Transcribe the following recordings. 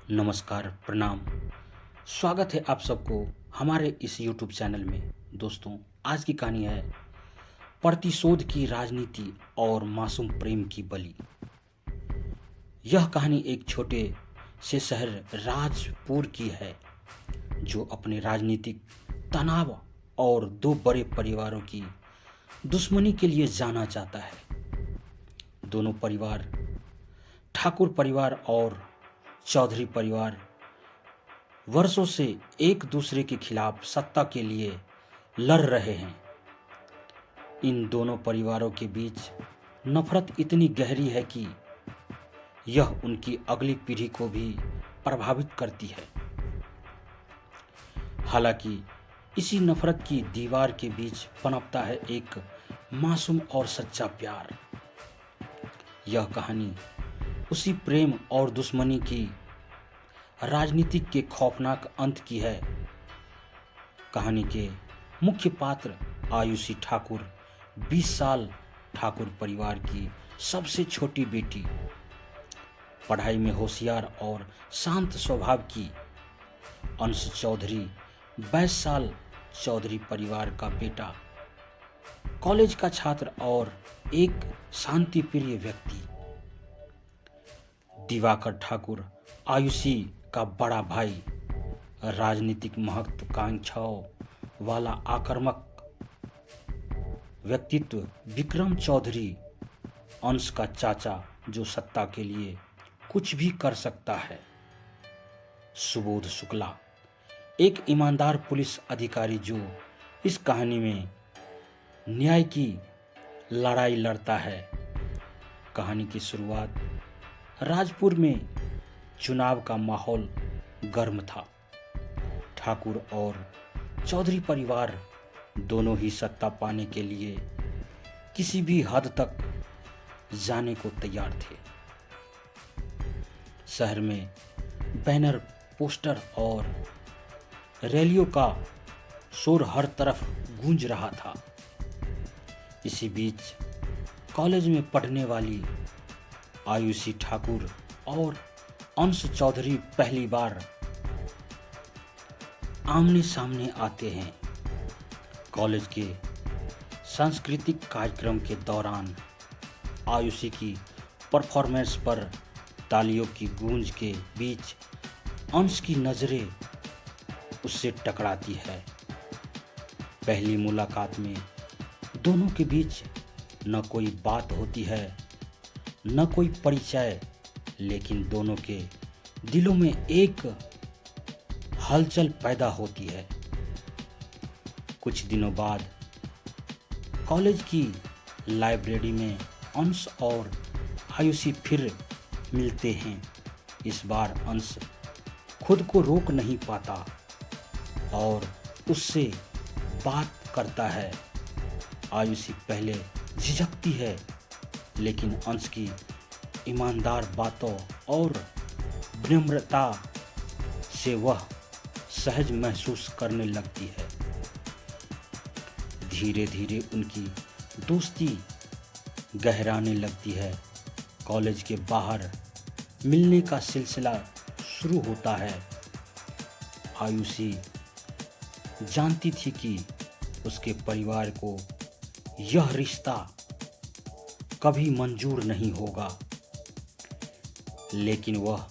नमस्कार, प्रणाम। स्वागत है आप सबको हमारे इस यूट्यूब चैनल में। दोस्तों, आज की कहानी है प्रतिशोध की राजनीति और मासूम प्रेम की बलि। यह कहानी एक छोटे से शहर राजपुर की है, जो अपने राजनीतिक तनाव और दो बड़े परिवारों की दुश्मनी के लिए जाना जाता है। दोनों परिवार, ठाकुर परिवार और चौधरी परिवार, वर्षों से एक दूसरे के खिलाफ सत्ता के लिए लड़ रहे हैं। इन दोनों परिवारों के बीच नफरत इतनी गहरी है कि यह उनकी अगली पीढ़ी को भी प्रभावित करती है। हालांकि इसी नफरत की दीवार के बीच पनपता है एक मासूम और सच्चा प्यार। यह कहानी उसी प्रेम और दुश्मनी की राजनीतिक के खौफनाक अंत की है। कहानी के मुख्य पात्र आयुषी ठाकुर 20 साल, ठाकुर परिवार की सबसे छोटी बेटी, पढ़ाई में होशियार और शांत स्वभाव की अंश चौधरी 22 साल, चौधरी परिवार का बेटा, कॉलेज का छात्र और एक शांति प्रिय व्यक्ति, दिवाकर ठाकुर आयुषी का बड़ा भाई, राजनीतिक महत्वाकांक्षाओं वाला आक्रामक व्यक्तित्व विक्रम चौधरी, अंश का चाचा जो सत्ता के लिए कुछ भी कर सकता है, सुबोध शुक्ला, एक ईमानदार पुलिस अधिकारी जो इस कहानी में न्याय की लड़ाई लड़ता है। कहानी की शुरुआत राजपुर में चुनाव का माहौल गर्म था। ठाकुर और चौधरी परिवार दोनों ही सत्ता पाने के लिए किसी भी हद तक जाने को तैयार थे। शहर में बैनर, पोस्टर और रैलियों का शोर हर तरफ गूंज रहा था। इसी बीच कॉलेज में पढ़ने वाली आयुषी ठाकुर और अंश चौधरी पहली बार आमने सामने आते हैं। कॉलेज के सांस्कृतिक कार्यक्रम के दौरान आयुषी की परफॉर्मेंस पर तालियों की गूंज के बीच अंश की नज़रें उससे टकराती है। पहली मुलाकात में दोनों के बीच न कोई बात होती है, न कोई परिचय, लेकिन दोनों के दिलों में एक हलचल पैदा होती है। कुछ दिनों बाद कॉलेज की लाइब्रेरी में अंश और आयुषी फिर मिलते हैं। इस बार अंश खुद को रोक नहीं पाता और उससे बात करता है। आयुषी पहले झिझकती है, लेकिन अंश की ईमानदार बातों और विनम्रता से वह सहज महसूस करने लगती है। धीरे धीरे उनकी दोस्ती गहराने लगती है। कॉलेज के बाहर मिलने का सिलसिला शुरू होता है। आयुषी जानती थी कि उसके परिवार को यह रिश्ता कभी मंजूर नहीं होगा, लेकिन वह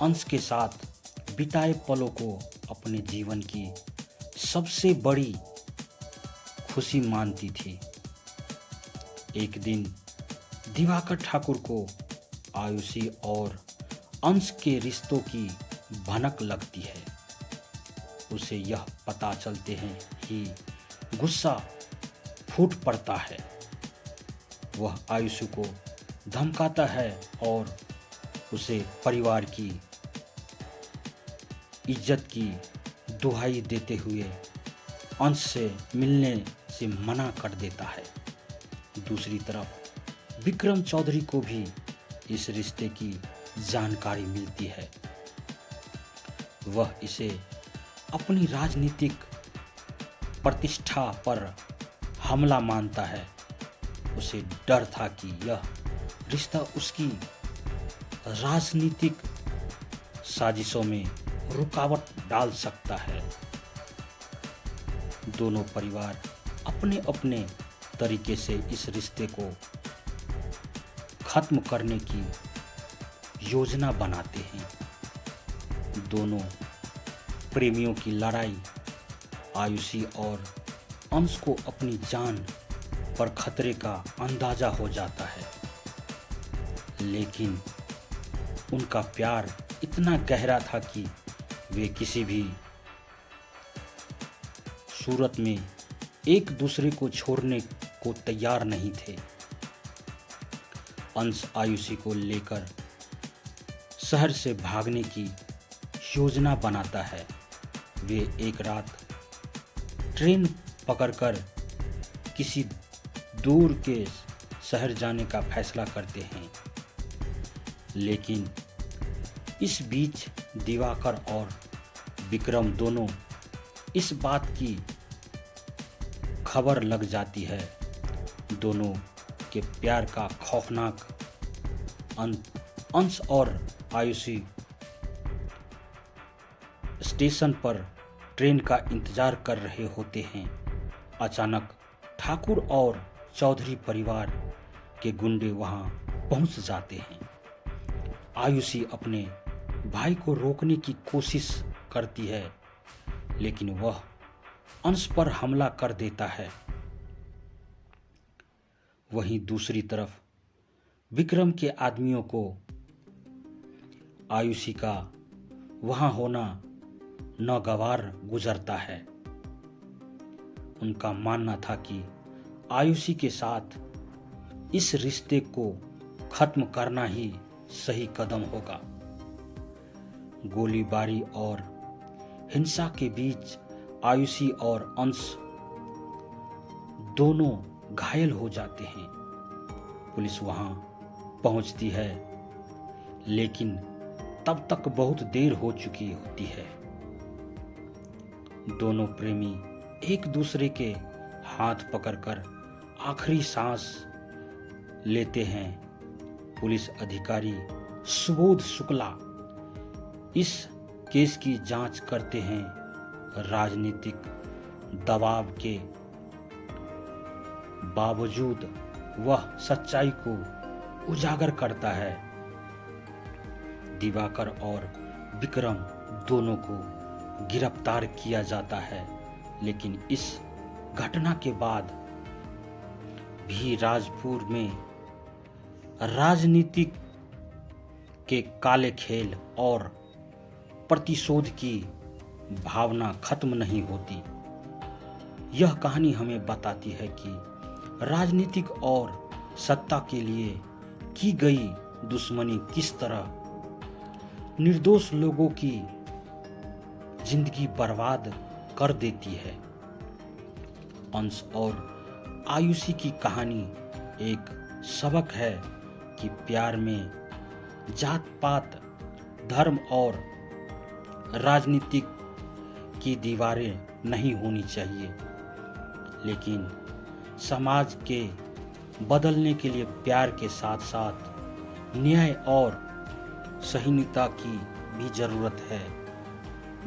अंश के साथ बिताए पलों को अपने जीवन की सबसे बड़ी खुशी मानती थी। एक दिन दिवाकर ठाकुर को आयुषी और अंश के रिश्तों की भनक लगती है। उसे यह पता चलते हैं कि गुस्सा फूट पड़ता है। वह आयुषी को धमकाता है और उसे परिवार की इज्जत की दुहाई देते हुए अंश से मिलने से मना कर देता है। दूसरी तरफ विक्रम चौधरी को भी इस रिश्ते की जानकारी मिलती है। वह इसे अपनी राजनीतिक प्रतिष्ठा पर हमला मानता है। उसे डर था कि यह रिश्ता उसकी राजनीतिक साजिशों में रुकावट डाल सकता है। दोनों परिवार अपने अपने तरीके से इस रिश्ते को खत्म करने की योजना बनाते हैं। दोनों प्रेमियों की लड़ाई आयुषी और अंश को अपनी जान पर खतरे का अंदाजा हो जाता है, लेकिन उनका प्यार इतना गहरा था कि वे किसी भी सूरत में एक दूसरे को छोड़ने को तैयार नहीं थे। अंश आयुषी को लेकर शहर से भागने की योजना बनाता है। वे एक रात ट्रेन पकड़कर किसी दूर के शहर जाने का फैसला करते हैं, लेकिन इस बीच दिवाकर और विक्रम दोनों इस बात की खबर लग जाती है। दोनों के प्यार का खौफनाक अंश और आयुषी स्टेशन पर ट्रेन का इंतजार कर रहे होते हैं। अचानक ठाकुर और चौधरी परिवार के गुंडे वहां पहुंच जाते हैं। आयुषी अपने भाई को रोकने की कोशिश करती है, लेकिन वह अंश पर हमला कर देता है। वहीं दूसरी तरफ विक्रम के आदमियों को आयुषी का वहां होना नागवार गुजरता है। उनका मानना था कि आयुषी के साथ इस रिश्ते को खत्म करना ही सही कदम होगा। गोलीबारी और हिंसा के बीच आयुषी और अंश दोनों घायल हो जाते हैं। पुलिस वहां पहुंचती है, लेकिन तब तक बहुत देर हो चुकी होती है। दोनों प्रेमी एक दूसरे के हाथ पकड़कर आखिरी सांस लेते हैं। पुलिस अधिकारी सुबोध शुक्ला इस केस की जांच करते हैं। राजनीतिक दबाव के बावजूद वह सच्चाई को उजागर करता है। दिवाकर और विक्रम दोनों को गिरफ्तार किया जाता है, लेकिन इस घटना के बाद भी राजपुर में राजनीतिक के काले खेल और प्रतिशोध की भावना खत्म नहीं होती। यह कहानी हमें बताती है कि राजनीतिक और सत्ता के लिए की गई दुश्मनी किस तरह निर्दोष लोगों की जिंदगी बर्बाद कर देती है। अंश और आयुषी की कहानी एक सबक है कि प्यार में जात पात, धर्म और राजनीतिक की दीवारें नहीं होनी चाहिए, लेकिन समाज के बदलने के लिए प्यार के साथ साथ न्याय और सहीनिता की भी जरूरत है।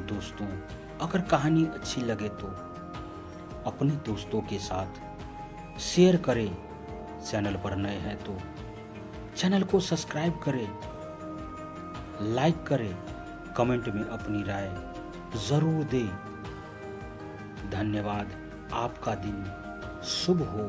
दोस्तों, अगर कहानी अच्छी लगे तो अपने दोस्तों के साथ शेयर करें। चैनल पर नए हैं तो चैनल को सब्सक्राइब करें, लाइक करें, कमेंट में अपनी राय जरूर दें। धन्यवाद। आपका दिन शुभ हो।